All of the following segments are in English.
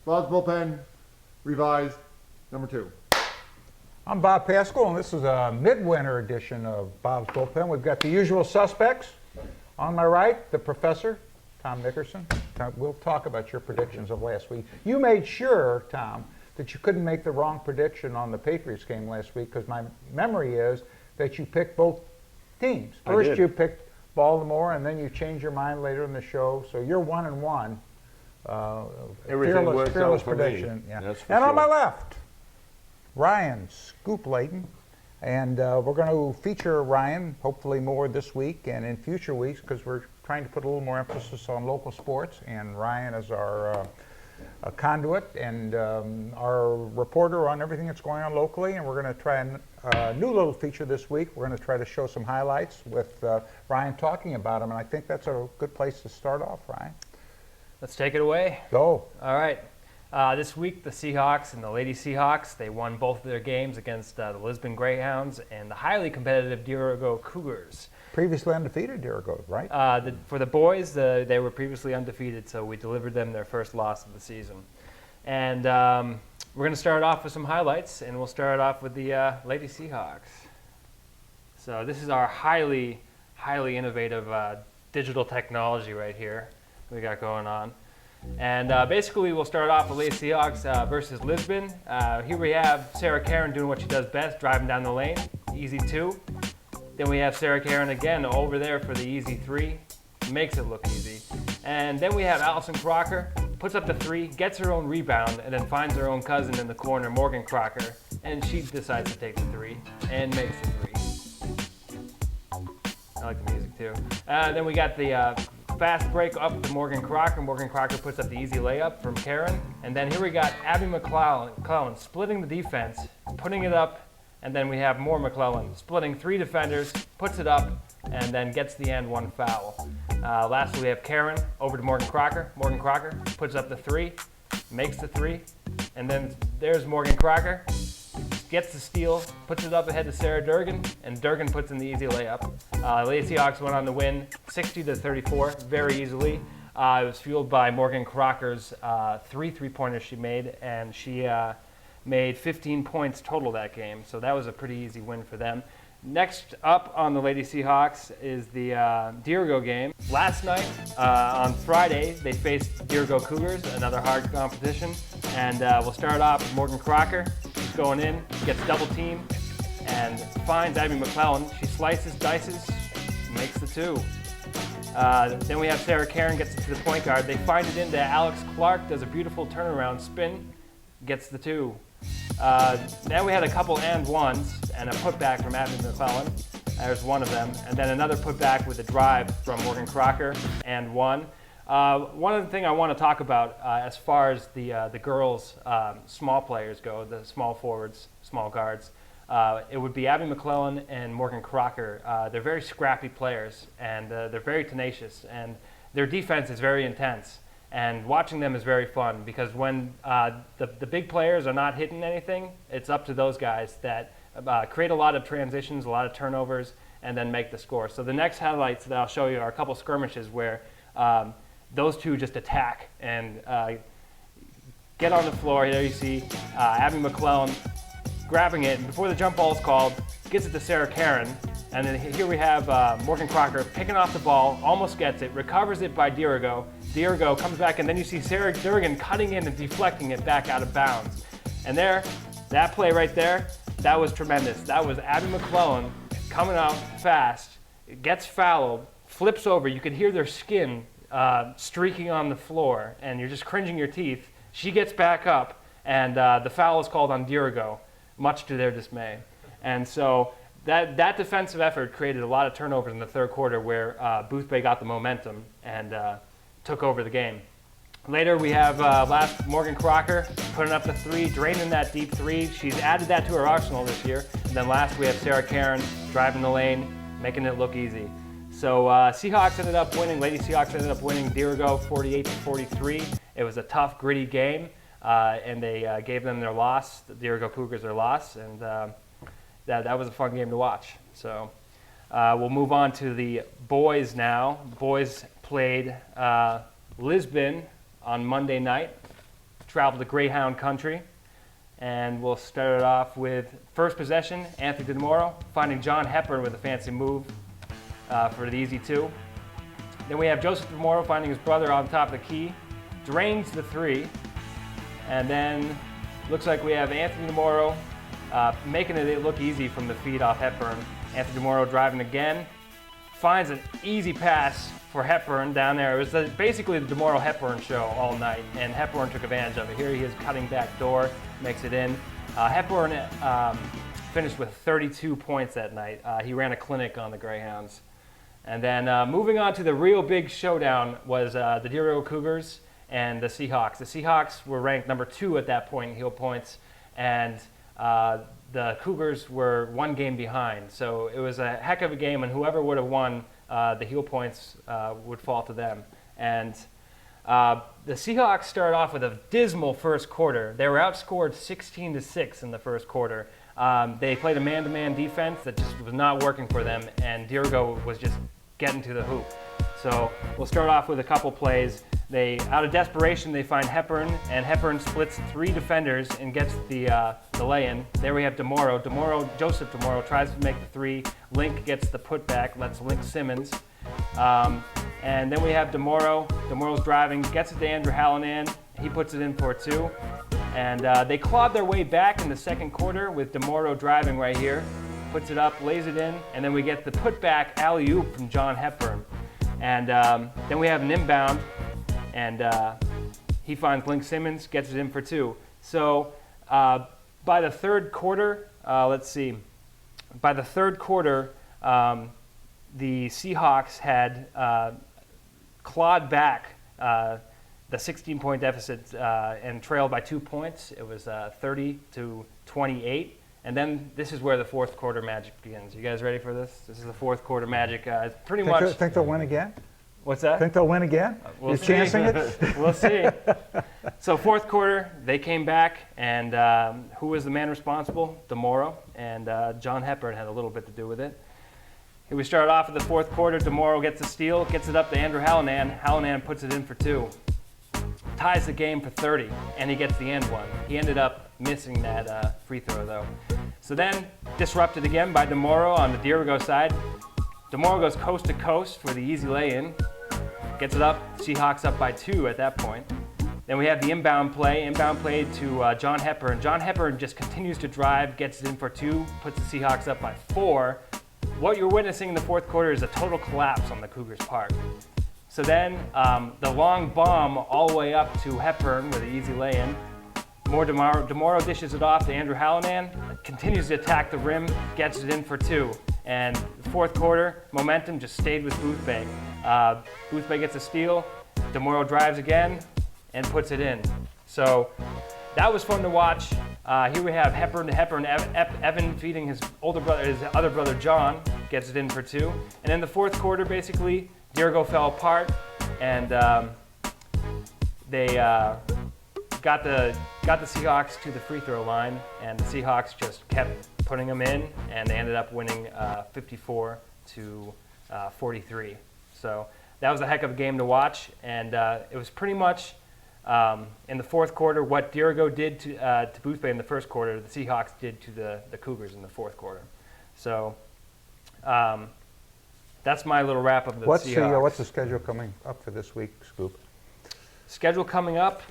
Bob's Bullpen, revised, number 2. I'm Bob Pascal, and this is a midwinter edition of Bob's Bullpen. We've got the usual suspects. On my right, the professor, Tom Nickerson. We'll talk about your predictions of last week. You made sure, Tom, that you couldn't make the wrong prediction on the Patriots game last week, because my memory is that you picked both teams. First you picked Baltimore, and then you changed your mind later in the show. So you're 1-1. Everything worked fearless out for prediction. me. Yeah. That's for And sure. on my left, Ryan Scoop Leighton. And we're going to feature Ryan hopefully more this week and in future weeks, because we're trying to put a little more emphasis on local sports. And Ryan is our conduit and our reporter on everything that's going on locally. And we're going to try a new little feature this week. We're going to try to show some highlights with Ryan talking about them. And I think that's a good place to start off, Ryan. Let's take it away. Go. All right. This week, the Seahawks and the Lady Seahawks, they won both of their games against the Lisbon Greyhounds and the highly competitive Dirigo Cougars. Previously undefeated Dirigo, right? For the boys, they were previously undefeated, so we delivered them their first loss of the season. And we're going to start off with some highlights, and we'll start off with the Lady Seahawks. So this is our highly innovative digital technology right here we got going on. And basically, we'll start off with Lady Seahawks versus Lisbon. Here we have Sarah Karen doing what she does best, driving down the lane, easy 2. Then we have Sarah Karen again over there for the easy 3, makes it look easy. And then we have Allison Crocker, puts up the 3, gets her own rebound, and then finds her own cousin in the corner, Morgan Crocker, and she decides to take the 3 and makes the 3. I like the music too. Then we got the fast break up to Morgan Crocker. Morgan Crocker puts up the easy layup from Karen. And then here we got Abby McClellan splitting the defense, putting it up, and then we have more McClellan splitting 3 defenders, puts it up, and then gets the end 1 foul. Lastly, we have Karen over to Morgan Crocker. Morgan Crocker puts up the 3, makes the 3, and then there's Morgan Crocker, gets the steal, puts it up ahead to Sarah Durgan, and Durgan puts in the easy layup. Lady Seahawks went on to win 60-34 very easily. It was fueled by Morgan Crocker's 3 3-pointers she made, and she made 15 points total that game. So that was a pretty easy win for them. Next up on the Lady Seahawks is the Dirigo game. Last night, on Friday, they faced Dirigo Cougars, another hard competition. And we'll start off with Morgan Crocker. She's going in, gets double teamed, and finds Abby McClellan. She slices, dices, makes the 2. Then we have Sarah Karen gets it to the point guard. They find it into Alex Clark, does a beautiful turnaround spin, gets the 2. Then we had a couple and ones and a putback from Abby McClellan. There's one of them. And then another putback with a drive from Morgan Crocker and 1. One of the things I want to talk about as far as the girls' small players go, the small forwards, small guards, it would be Abby McClellan and Morgan Crocker. They're very scrappy players, and they're very tenacious, and their defense is very intense. And watching them is very fun, because when the big players are not hitting anything, it's up to those guys that create a lot of transitions, a lot of turnovers, and then make the score. So the next highlights that I'll show you are a couple skirmishes where those two just attack and get on the floor. There you see Abby McClellan grabbing it, and before the jump ball is called, gets it to Sarah Karen. And then here we have Morgan Crocker picking off the ball, almost gets it, recovers it by Dirigo. Dirigo comes back, and then you see Sarah Durgan cutting in and deflecting it back out of bounds. And there, that play right there, that was tremendous. That was Abby McClellan coming out fast, gets fouled, flips over. You could hear their skin streaking on the floor, and you're just cringing your teeth. She gets back up, and the foul is called on Dirigo, much to their dismay. And so that defensive effort created a lot of turnovers in the third quarter, where Boothbay got the momentum and took over the game. Later, we have last Morgan Crocker putting up the 3, draining that deep 3. She's added that to her arsenal this year. And then last, we have Sarah Karen driving the lane, making it look easy. So Seahawks ended up winning. Lady Seahawks ended up winning Dirigo 48-43. It was a tough, gritty game, and they gave them their loss. The Dirigo Cougars their loss, and that was a fun game to watch. So we'll move on to the boys now. The boys played Lisbon on Monday night. travel to Greyhound Country. And we'll start it off with first possession, Anthony DeMoro finding John Hepburn with a fancy move for the easy 2. Then we have Joseph DeMoro finding his brother on top of the key, drains the 3. And then looks like we have Anthony DeMoro making it look easy from the feed off Hepburn. Anthony DeMoro driving again, finds an easy pass for Hepburn down there. It was basically the DeMoro-Hepburn show all night, and Hepburn took advantage of it. Here he is cutting back door, makes it in. Hepburn finished with 32 points that night. He ran a clinic on the Greyhounds. And then moving on to the real big showdown was the Deero Cougars and the Seahawks. The Seahawks were ranked number 2 at that point in heel points, and the Cougars were 1 game behind. So it was a heck of a game, and whoever would have won, the heel points would fall to them. And the Seahawks started off with a dismal first quarter. They were outscored 16-6 in the first quarter. They played a man-to-man defense that just was not working for them, and Deero was just getting to the hoop. So we'll start off with a couple plays. Out of desperation, they find Hepburn, and Hepburn splits 3 defenders and gets the lay-in. There we have Joseph DeMoro tries to make the 3. Link gets the putback, lets Link Simmons. And then we have DeMoro. DeMoro's driving, gets it to Andrew Hallinan. He puts it in for 2. And they clawed their way back in the second quarter with DeMoro driving right here. Puts it up, lays it in, and then we get the putback alley-oop from John Hepburn. And then we have an inbound, and he finds Link Simmons, gets it in for 2. So by the third quarter, by the third quarter, the Seahawks had clawed back the 16-point deficit and trailed by 2 points. It was 30-28. And then this is where the fourth quarter magic begins. You guys ready for this? This is the fourth quarter magic. It's pretty much. Think they'll win again? What's that? Think they'll win again? We'll You're see. chancing it? We'll see. So fourth quarter, they came back, and who was the man responsible? DeMoro, and John Hepburn had a little bit to do with it. Here we started off in the fourth quarter. DeMoro gets a steal, gets it up to Andrew Hallinan. Hallinan puts it in for 2. Ties the game for 30, and he gets the end one. He ended up missing that free throw, though. So then, disrupted again by DeMoro on the Deero side. DeMoro goes coast to coast for the easy lay-in. Gets it up, Seahawks up by 2 at that point. Then we have the inbound play to John Hepburn. John Hepburn just continues to drive, gets it in for 2, puts the Seahawks up by 4. What you're witnessing in the fourth quarter is a total collapse on the Cougars' part. So then, the long bomb all the way up to Hepburn with the easy lay-in. DeMoro dishes it off to Andrew Hallinan, continues to attack the rim, gets it in for 2. And the fourth quarter, momentum just stayed with Boothbay. Boothbay gets a steal, DeMoro drives again, and puts it in. So that was fun to watch. Here we have Hepburn to Hepburn. Evan feeding his other brother John, gets it in for 2. And in the fourth quarter, basically, Deero fell apart, and they got the Seahawks to the free throw line, and the Seahawks just kept putting them in, and they ended up winning 54-43. So that was a heck of a game to watch, and it was pretty much in the fourth quarter what Deero did to Boothbay in the first quarter, the Seahawks did to the Cougars in the fourth quarter. So that's my little wrap of the Seahawks. What's the schedule coming up for this week, Scoop? Schedule coming up?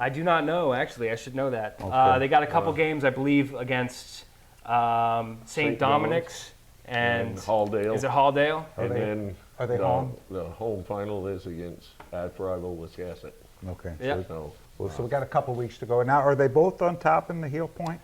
I do not know, actually. I should know that. Okay. They got a couple games, I believe, against St. Dominic's and Halldale. Is it Halldale? Are they home? The home final is against rival Wiscasset. Okay. Yeah. So So we got a couple weeks to go. Now, are they both on top in the heel point?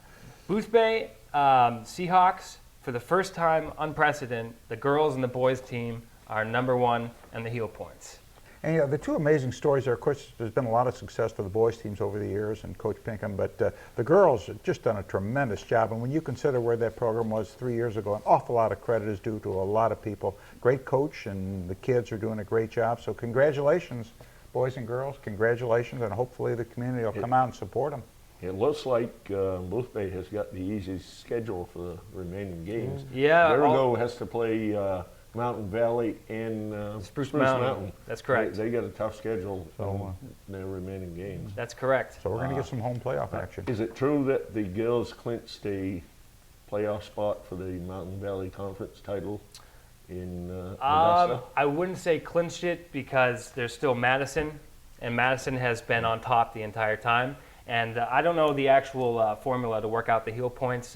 Boothbay, Seahawks, for the first time, unprecedented, the girls and the boys team are number 1 in the heel points. And the two amazing stories there, of course, there's been a lot of success for the boys teams over the years and Coach Pinkham, but the girls have just done a tremendous job. And when you consider where that program was 3 years ago, an awful lot of credit is due to a lot of people. Great coach, and the kids are doing a great job. So congratulations, boys and girls. Congratulations, and hopefully the community will come out and support them. it looks like Boothbay has got the easiest schedule for the remaining games. Yeah. Vertigo has to play Mountain Valley and Spruce Mountain. That's correct. They got a tough schedule So, on their remaining games. That's correct. So we're going to get some home playoff action. Is it true that the girls clinched a playoff spot for the Mountain Valley Conference title in Augusta? I wouldn't say clinched it because there's still Madison, and Madison has been on top the entire time. And I don't know the actual formula to work out the heel points.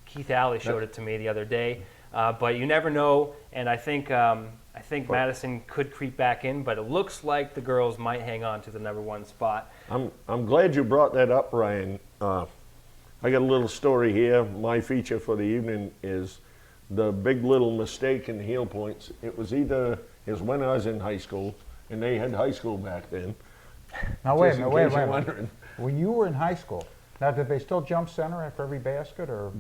Keith Alley showed it to me the other day, but you never know. And I think Madison could creep back in, but it looks like the girls might hang on to the #1 spot. I'm glad you brought that up, Ryan. I got a little story here. My feature for the evening is the big little mistake in the heel points. It was when I was in high school, and they had high school back then. Now wait a Just in minute, wait a case you're minute. wondering. When you were in high school, now did they still jump center after every basket, or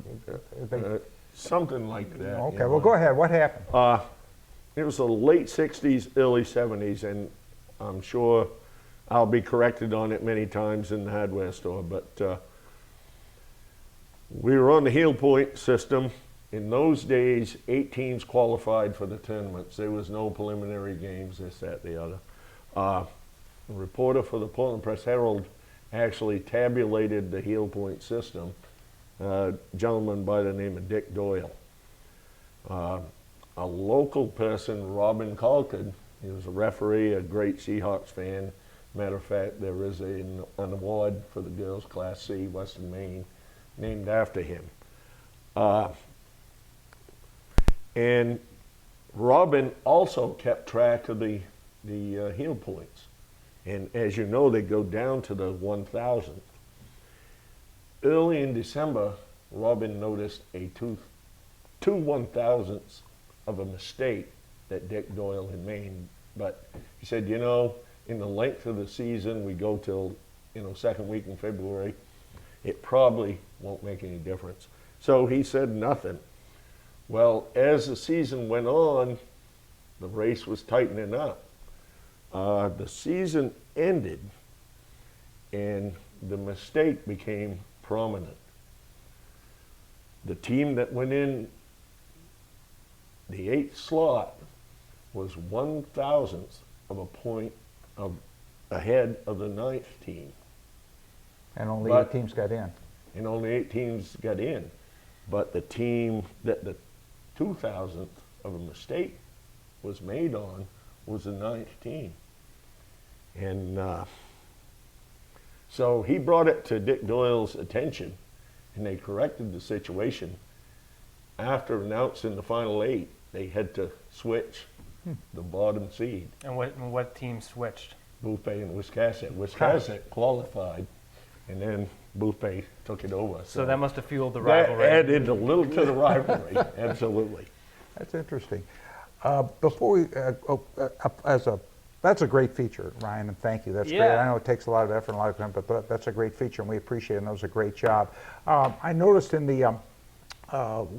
they? Something like that. Okay, you know. well go ahead. What happened? It was the late 60s, early 70s, and I'm sure I'll be corrected on it many times in the hardware store, but we were on the heel point system. In those days, 8 teams qualified for the tournaments. There was no preliminary games, this, that, the other. The reporter for the Portland Press-Herald actually tabulated the heel point system, a gentleman by the name of Dick Doyle. A local person, Robin Colkin, he was a referee, a great Seahawks fan. Matter of fact, there is an award for the girls, Class C, Western Maine, named after him. And Robin also kept track of the heel points. And as you know, they go down to the 1,000th. Early in December, Robin noticed a two 1,000ths of a mistake that Dick Doyle had made. But he said, you know, in the length of the season, we go till, second week in February, it probably won't make any difference. So he said nothing. Well, as the season went on, the race was tightening up. The season ended, and the mistake became prominent. The team that went in the 8th slot was 1,000th of a point ahead of the 9th team. And only 8 teams got in. And only 8 teams got in. But the team that the 2,000th of a mistake was made on was the 9th team. And so he brought it to Dick Doyle's attention, and they corrected the situation. After announcing the final 8, they had to switch the bottom seed. And what team switched? Bullpen and Wiscasset. Wiscasset qualified, and then Bullpen took it over. So that must have fueled the that rivalry. added a little to the rivalry, absolutely. That's interesting. Before we, that's a great feature, Ryan, and thank you. That's great. Yeah. I know it takes a lot of effort and a lot of time, but that's a great feature, and we appreciate it, and that was a great job. I noticed in the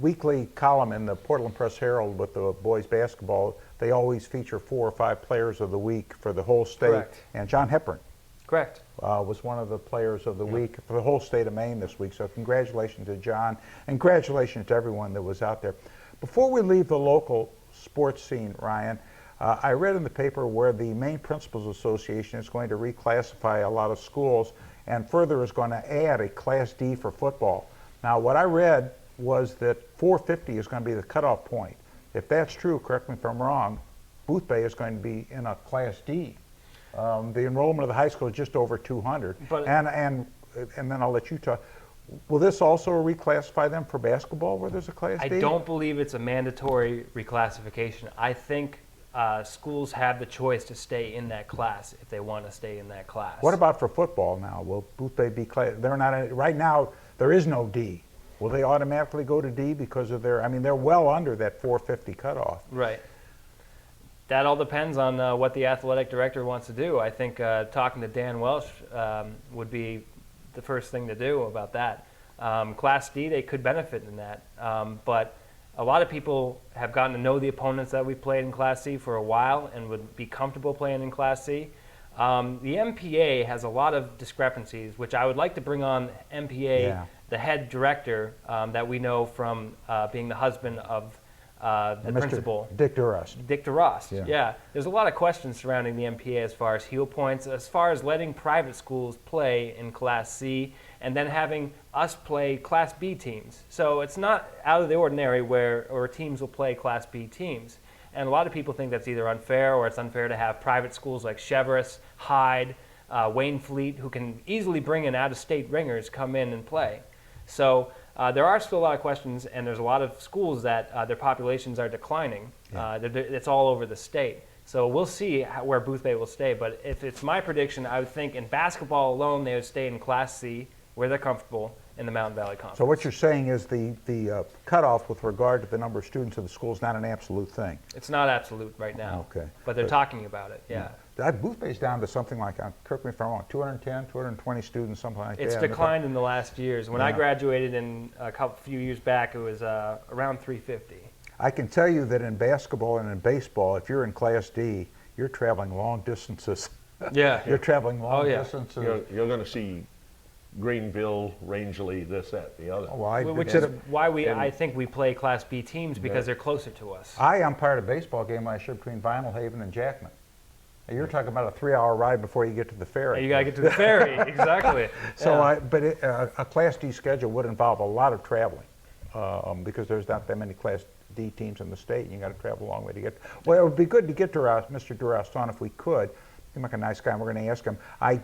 weekly column in the Portland Press-Herald with the boys basketball, they always feature 4 or 5 players of the week for the whole state. Correct. And John Hepburn Correct. was one of the players of the week for the whole state of Maine this week. So congratulations to John, and congratulations to everyone that was out there. Before we leave the local sports scene, Ryan, I read in the paper where the Maine Principals Association is going to reclassify a lot of schools and further is going to add a Class D for football. Now, what I read was that 450 is going to be the cutoff point. If that's true, correct me if I'm wrong, Boothbay is going to be in a Class D. The enrollment of the high school is just over 200. But- and then I'll let you talk. Will this also reclassify them for basketball where there's a Class I D? don't believe it's a mandatory reclassification. I think schools have the choice to stay in that class if they want to stay in that class. What about for football now? Will Boothbay be class? They're not right now. There is no D. Will they automatically go to D because of their? I mean, they're well under that 450 cutoff. Right. That all depends on what the athletic director wants to do. I think talking to Dan Welsh would be the first thing to do about that. Class D, they could benefit in that. But a lot of people have gotten to know the opponents that we played in Class C for a while and would be comfortable playing in Class C. The MPA has a lot of discrepancies, which I would like to bring on MPA, Yeah. the head director that we know from being the husband of the And Mr. principal. Dick DeRust. Dick DeRost, Yeah. yeah. There's a lot of questions surrounding the MPA as far as heel points, as far as letting private schools play in Class C, and then having us play Class B teams. So it's not out of the ordinary where teams will play Class B teams. And a lot of people think that's either unfair or it's unfair to have private schools like Cheverus, Hyde, Wayne Fleet, who can easily bring in out-of-state ringers, come in and play. So there are still a lot of questions, and there's a lot of schools that their populations are declining. It's all over the state. So we'll see where Boothbay will stay. But if it's my prediction, I would think in basketball alone, they would stay in Class C, where they're comfortable, in the Mountain Valley Conference. So what you're saying is the cutoff with regard to the number of students in the school is not an absolute thing. It's not absolute right now. Okay. But they're talking about it, yeah. Boothbay's down to something like, correct me if I'm wrong, 210, 220 students, something like It's that. declined in the last years. When I Yeah. graduated in few years back, it was around 350. I can tell you that in basketball and in baseball, if you're in Class D, you're traveling long distances. Yeah. You're traveling long yeah. distances. You're going to see Greenville, Rangeley, this, that, the other. Well, Which is why I think we play Class B teams, because they're closer to us. I umpired a baseball game last year between Vinyl Haven and Jackman. Now, you're talking about a 3-hour ride before you get to the ferry. You got to get to the ferry, exactly. So, Yeah. a Class D schedule would involve a lot of traveling because there's not that many Class D teams in the state, and you got to travel a long way to get. Well, it would be good to get Mr. DeRoust on if we could. Seems like a nice guy, and we're going to ask him. I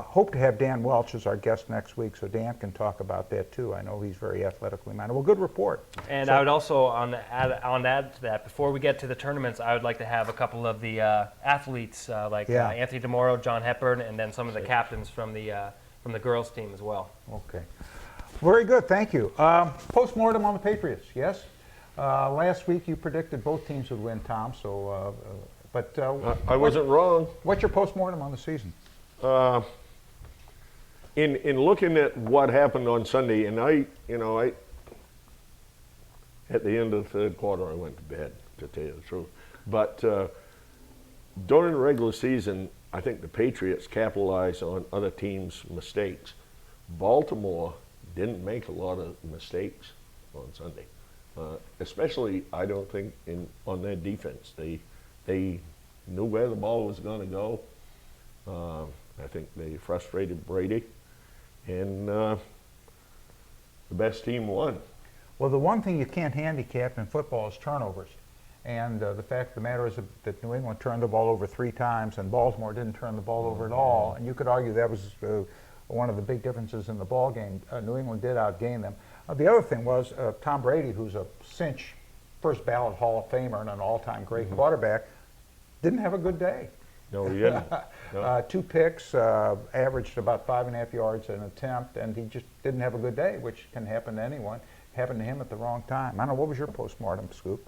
hope to have Dan Welch as our guest next week, so Dan can talk about that too. I know he's very athletically minded. Well, good report. And I would also, add to that, before we get to the tournaments, I would like to have a couple of the athletes like Anthony DeMoro, John Hepburn, and then some of the captains from the girls team as well. Okay. Very good, thank you. Postmortem on the Patriots, yes? Last week you predicted both teams would win, Tom, so... I wasn't wrong. What's your postmortem on the season? In looking at what happened on Sunday, and I at the end of the third quarter, I went to bed, to tell you the truth. But during the regular season, I think the Patriots capitalized on other teams' mistakes. Baltimore didn't make a lot of mistakes on Sunday, especially I don't think on their defense. They knew where the ball was going to go. I think they frustrated Brady, and the best team won. Well, the one thing you can't handicap in football is turnovers. And the fact of the matter is that New England turned the ball over 3 times and Baltimore didn't turn the ball over at all. And you could argue that was one of the big differences in the ball game. New England did outgain them. The other thing was Tom Brady, who's a cinch first ballot Hall of Famer and an all-time great quarterback, didn't have a good day. No, he didn't. No. 2 picks, averaged about 5.5 yards an attempt, and he just didn't have a good day, which can happen to anyone. Happened to him at the wrong time. I don't know, what was your postmortem scoop?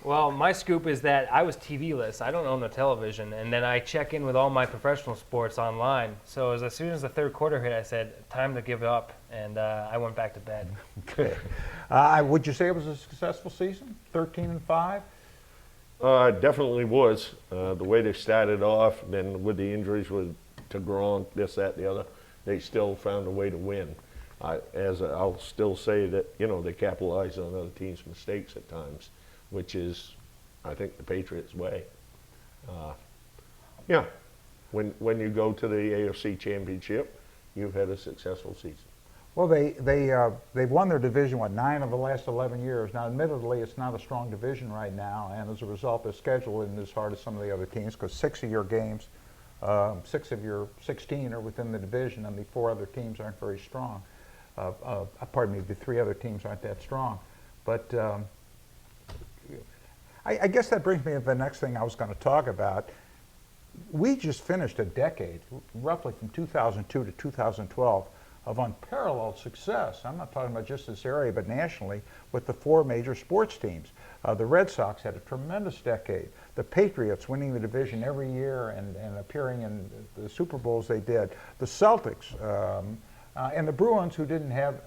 Well, my scoop is that I was TV-less. I don't own a television, and then I check in with all my professional sports online. So as soon as the third quarter hit, I said, time to give up, and I went back to bed. Okay. Would you say it was a successful season? 13-5? Definitely was. The way they started off, then with the injuries to Gronk, this, that, the other, they still found a way to win. I'll still say that, they capitalized on other teams' mistakes at times, which is, I think, the Patriots' way. Yeah, when you go to the AFC Championship, you've had a successful season. Well, they've won their division, 9 of the last 11 years. Now, admittedly, it's not a strong division right now, and as a result, their schedule isn't as hard as some of the other teams because 6 of your games, 6 of your 16 are within the division, and the 4 other teams aren't very strong. Pardon me, the 3 other teams aren't that strong. But I guess that brings me to the next thing I was going to talk about. We just finished a decade, roughly from 2002 to 2012, of unparalleled success. I'm not talking about just this area, but nationally, with the 4 major sports teams. The Red Sox had a tremendous decade. The Patriots winning the division every year and appearing in the Super Bowls they did. The Celtics and the Bruins, who didn't have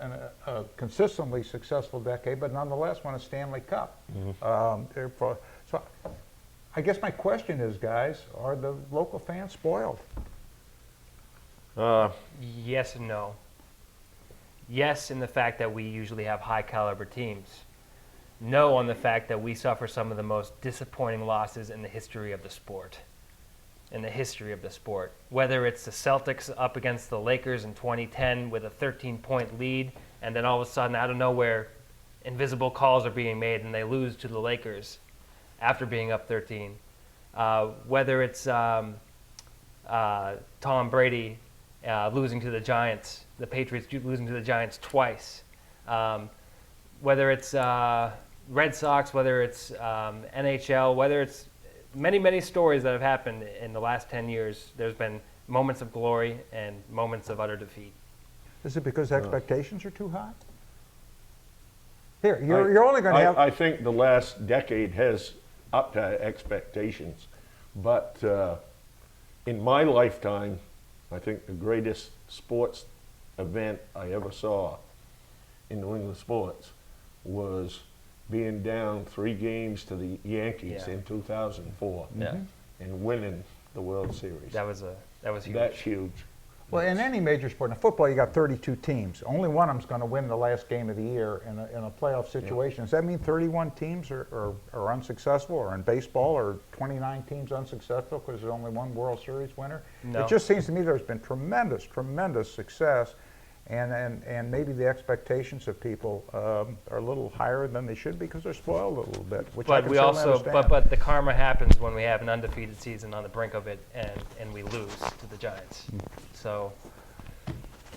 a consistently successful decade, but nonetheless won a Stanley Cup. So I guess my question is, guys, are the local fans spoiled? Yes and no. Yes, in the fact that we usually have high caliber teams. know on the fact that we suffer some of the most disappointing losses in the history of the sport. Whether it's the Celtics up against the Lakers in 2010 with a 13-point lead, and then all of a sudden, out of nowhere, invisible calls are being made and they lose to the Lakers after being up 13. Whether it's Tom Brady losing to the Giants, the Patriots losing to the Giants twice. Whether it's Red Sox, whether it's NHL, whether it's many stories that have happened in the last 10 years, there's been moments of glory and moments of utter defeat. Is it because expectations are too high? Here, you're only going to have... I think the last decade has upped our expectations. But in my lifetime, I think the greatest sports event I ever saw in New England sports was being down 3 games to the Yankees in 2004 and winning the World Series. That was huge. That's huge. Well, in any major sport, in football, you got 32 teams. Only one of them's going to win the last game of the year in a playoff situation. Does that mean 31 teams are unsuccessful, or in baseball, are 29 teams unsuccessful because there's only one World Series winner? No. It just seems to me there's been tremendous success, and maybe the expectations of people are a little higher than they should be because they're spoiled a little bit. Which I But can we certainly also, understand. but the karma happens when we have an undefeated season on the brink of it, and we lose to the Giants. So,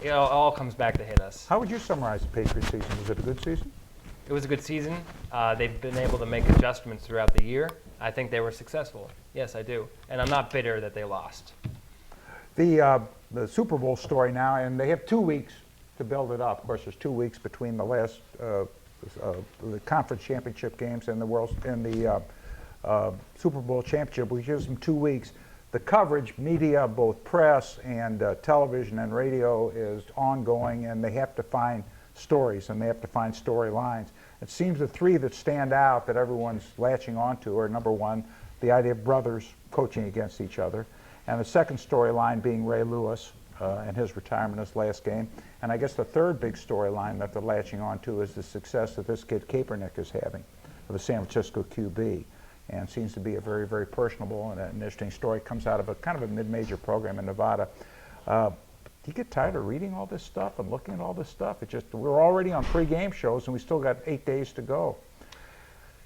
it all comes back to hit us. How would you summarize the Patriots season? Was it a good season? It was a good season. They've been able to make adjustments throughout the year. I think they were successful. Yes, I do. And I'm not bitter that they lost. The Super Bowl story now, and they have 2 weeks to build it up. Of course, there's 2 weeks between the last the conference championship games and the Super Bowl championship, which gives them 2 weeks. The coverage, media, both press and television and radio, is ongoing, and they have to find stories and they have to find storylines. It seems the 3 that stand out that everyone's latching onto are, number one, the idea of brothers coaching against each other, and the second storyline being Ray Lewis and his retirement, his last game. And I guess the third big storyline that they're latching onto is the success that this kid Kaepernick is having, the San Francisco QB. And seems to be a very, very personable and an interesting story. It comes out of a kind of a mid-major program in Nevada. Do you get tired of reading all this stuff and looking at all this stuff? It's just, we're already on pre-game shows and we still got 8 days to go.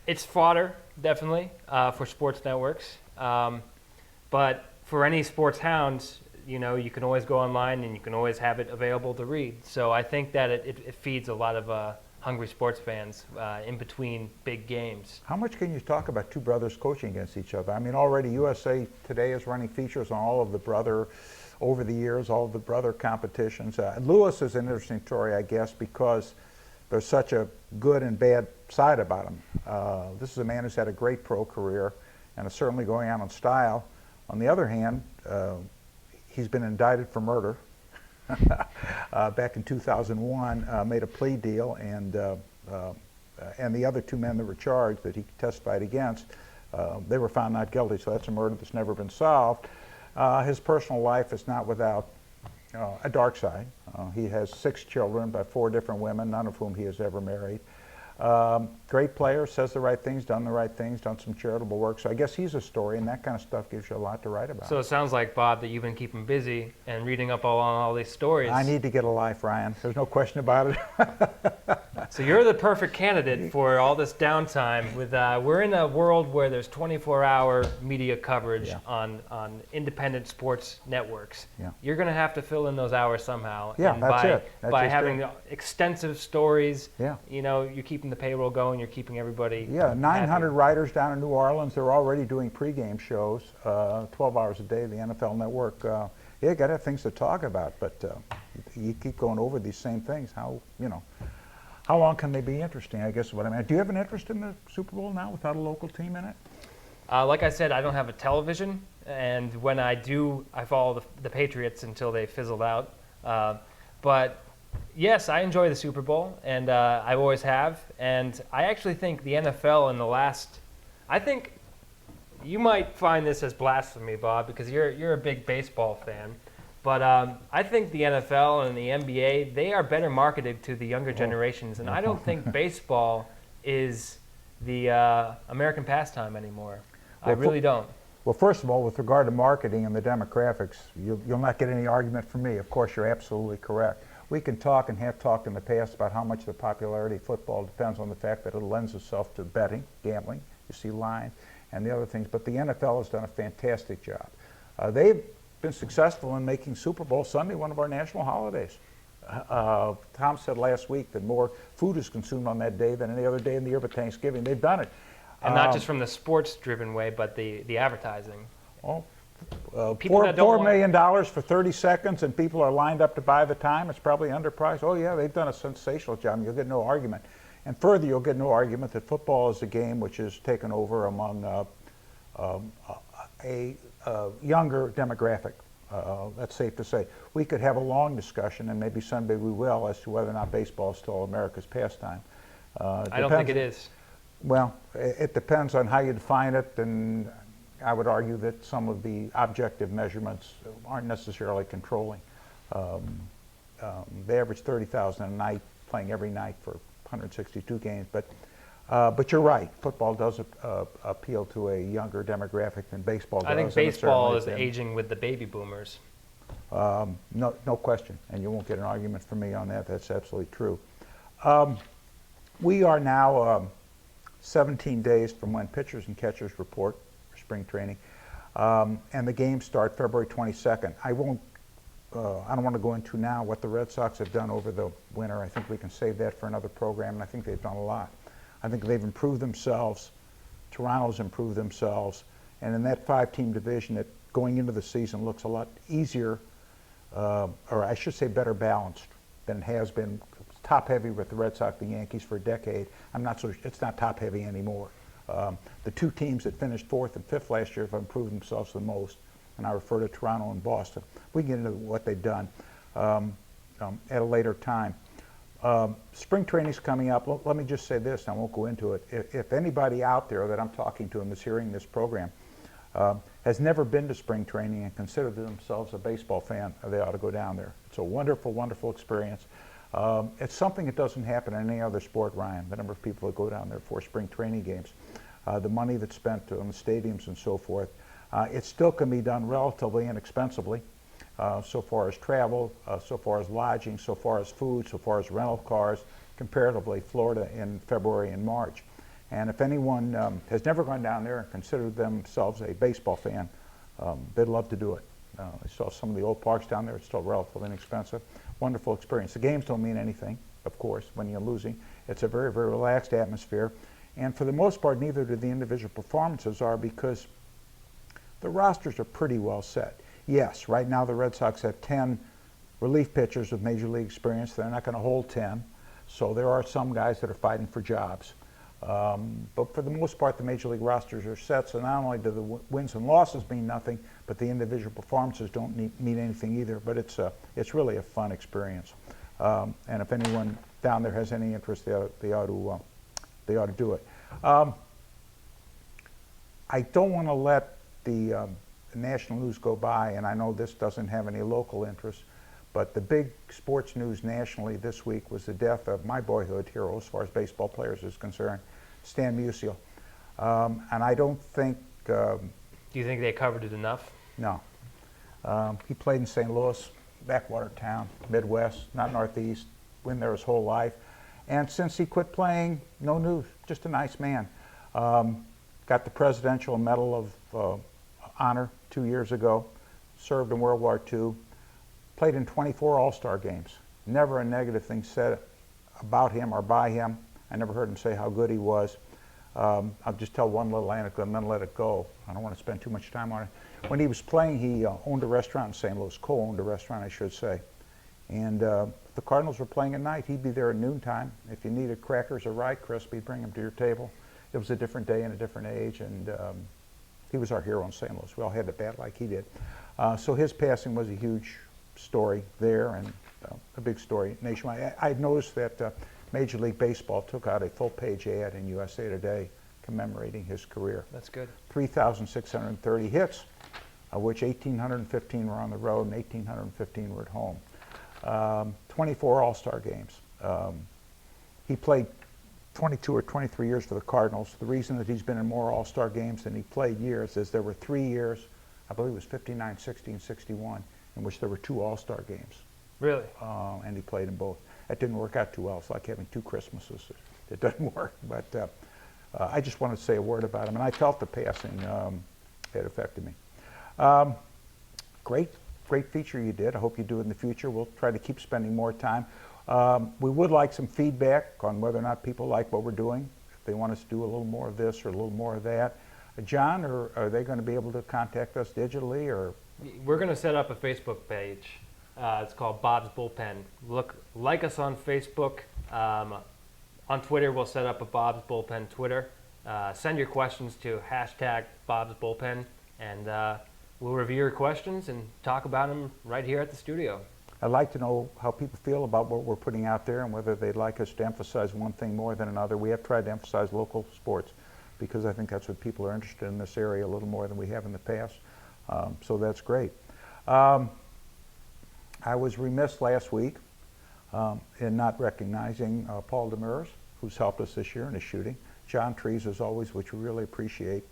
It's fodder, definitely, for sports networks. But for any sports hounds, you can always go online and you can always have it available to read. So I think that it feeds a lot of hungry sports fans in between big games. How much can you talk about 2 brothers coaching against each other? I mean, already USA Today is running features on all of the brother, over the years, all of the brother competitions. Lewis is an interesting story, I guess, because there's such a good and bad side about him. This is a man who's had a great pro career and is certainly going out in style. On the other hand, he's been indicted for murder. Back in 2001, made a plea deal, and the other 2 men that were charged that he testified against, they were found not guilty, so that's a murder that's never been solved. His personal life is not without a dark side. He has 6 children by 4 different women, none of whom he has ever married. Great player, says the right things, done the right things, done some charitable work. So I guess he's a story, and that kind of stuff gives you a lot to write about. So it sounds like, Bob, that you've been keeping busy and reading up on all these stories. I need to get a life, Ryan. There's no question about it. So you're the perfect candidate for all this downtime. We're in a world where there's 24-hour media coverage on independent sports networks. Yeah. You're going to have to fill in those hours somehow. Yeah, and that's it. That's by just having extensive stories, Yeah. You're keeping the payroll going. You're keeping everybody. Yeah, 900 happy. writers down in New Orleans. They're already doing pregame shows, 12 hours a day, the NFL Network. Yeah, got to have things to talk about, but you keep going over these same things. How long can they be interesting, I guess is what I mean. Do you have an interest in the Super Bowl now without a local team in it? Like I said, I don't have a television, and when I do, I follow the Patriots until they fizzled out. But yes, I enjoy the Super Bowl, and I always have. And I actually think the NFL I think you might find this as blasphemy, Bob, because you're a big baseball fan. But I think the NFL and the NBA, they are better marketed to the younger generations, and I don't think baseball is the American pastime anymore. I Well, really don't. Well, first of all, with regard to marketing and the demographics, you'll not get any argument from me. Of course, you're absolutely correct. We can talk and have talked in the past about how much the popularity of football depends on the fact that it lends itself to betting, gambling, you see lines, and the other things. But the NFL has done a fantastic job. They've been successful in making Super Bowl Sunday one of our national holidays. Tom said last week that more food is consumed on that day than any other day in the year but Thanksgiving. They've done it. And not just from the sports-driven way, but the advertising. Well, People that don't $4 want- million for 30 seconds and people are lined up to buy the time. It's probably underpriced. Oh, yeah, they've done a sensational job. You'll get no argument. And further, you'll get no argument that football is a game which is taken over among a younger demographic. That's safe to say. We could have a long discussion, and maybe someday we will, as to whether or not baseball is still America's pastime. I don't think it is. Well, it depends on how you define it, and I would argue that some of the objective measurements aren't necessarily controlling. They average 30,000 a night, playing every night for 162 games. But you're right. Football does appeal to a younger demographic than baseball does. I think and it baseball is certainly aging with the baby boomers. no question, and you won't get an argument from me on that. That's absolutely true. We are now 17 days from when pitchers and catchers report for spring training, and the games start February 22nd. I don't want to go into now what the Red Sox have done over the winter. I think we can save that for another program, and I think they've done a lot. I think they've improved themselves. Toronto's improved themselves, and in that 5-team division, that going into the season looks a lot easier, or I should say better balanced than it has been. Top heavy with the Red Sox and Yankees for a decade. It's not top heavy anymore. The two teams that finished 4th and 5th last year have improved themselves the most, and I refer to Toronto and Boston. We can get into what they've done at a later time. Spring training's coming up. Let me just say this, and I won't go into it. If anybody out there that I'm talking to and is hearing this program has never been to spring training and considered themselves a baseball fan, they ought to go down there. It's a wonderful, wonderful experience. It's something that doesn't happen in any other sport, Ryan, the number of people that go down there for spring training games, the money that's spent on the stadiums and so forth. It still can be done relatively inexpensively, so far as travel, so far as lodging, so far as food, so far as rental cars, comparatively Florida in February and March. And if anyone has never gone down there and considered themselves a baseball fan, they'd love to do it. I saw some of the old parks down there. It's still relatively inexpensive. Wonderful experience. The games don't mean anything, of course, when you're losing. It's a very, very relaxed atmosphere. And for the most part, neither do the individual performances are, because the rosters are pretty well set. Yes, right now the Red Sox have 10 relief pitchers with major league experience. They're not going to hold 10. So there are some guys that are fighting for jobs. But for the most part, the major league rosters are set, so not only do the wins and losses mean nothing, but the individual performances don't mean anything either. But it's really a fun experience. And if anyone down there has any interest, they ought to do it. I don't want to let the national news go by, and I know this doesn't have any local interest, but the big sports news nationally this week was the death of my boyhood hero, as far as baseball players is concerned, Stan Musial. And I don't think... Do you think they covered it enough? No. He played in St. Louis, backwater town, Midwest, not Northeast, been there his whole life. And since he quit playing, no news, just a nice man. Got the Presidential Medal of Honor 2 years ago, served in World War II, played in 24 All-Star games. Never a negative thing said about him or by him. I never heard him say how good he was. I'll just tell one little anecdote and then let it go. I don't want to spend too much time on it. When he was playing, he owned a restaurant in St. Louis, co-owned a restaurant, I should say. And if the Cardinals were playing at night, he'd be there at noontime. If you needed crackers or rye crisp, he'd bring them to your table. It was a different day and a different age, and he was our hero in St. Louis. We all had to bat like he did. So his passing was a huge story there, and a big story nationwide. I noticed that Major League Baseball took out a full-page ad in USA Today commemorating his career. That's good. 3,630 hits, of which 1,815 were on the road and 1,815 were at home. 24 All-Star games. He played 22 or 23 years for the Cardinals. The reason that he's been in more All-Star games than he played years is there were 3 years, I believe it was 59, 60, and 61, in which there were 2 All-Star games. Really? And he played in both. That didn't work out too well. It's like having 2 Christmases. It doesn't work. But I just wanted to say a word about him. And I felt the passing had affected me. Great feature you did. I hope you do it in the future. We'll try to keep spending more time. We would like some feedback on whether or not people like what we're doing. If they want us to do a little more of this or a little more of that. John, are they going to be able to contact us digitally, or? We're going to set up a Facebook page. It's called Bob's Bullpen. Like us on Facebook. On Twitter, we'll set up a Bob's Bullpen Twitter. Send your questions to #Bob's Bullpen, and we'll review your questions and talk about them right here at the studio. I'd like to know how people feel about what we're putting out there and whether they'd like us to emphasize one thing more than another. We have tried to emphasize local sports because I think that's what people are interested in this area a little more than we have in the past. So that's great. I was remiss last week in not recognizing Paul Demers, who's helped us this year in his shooting. John Trees, as always, which we really appreciate.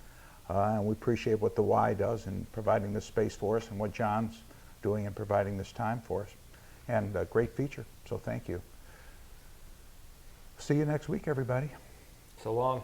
And we appreciate what the Y does in providing this space for us and what John's doing in providing this time for us. And a great feature, so thank you. See you next week, everybody. So long.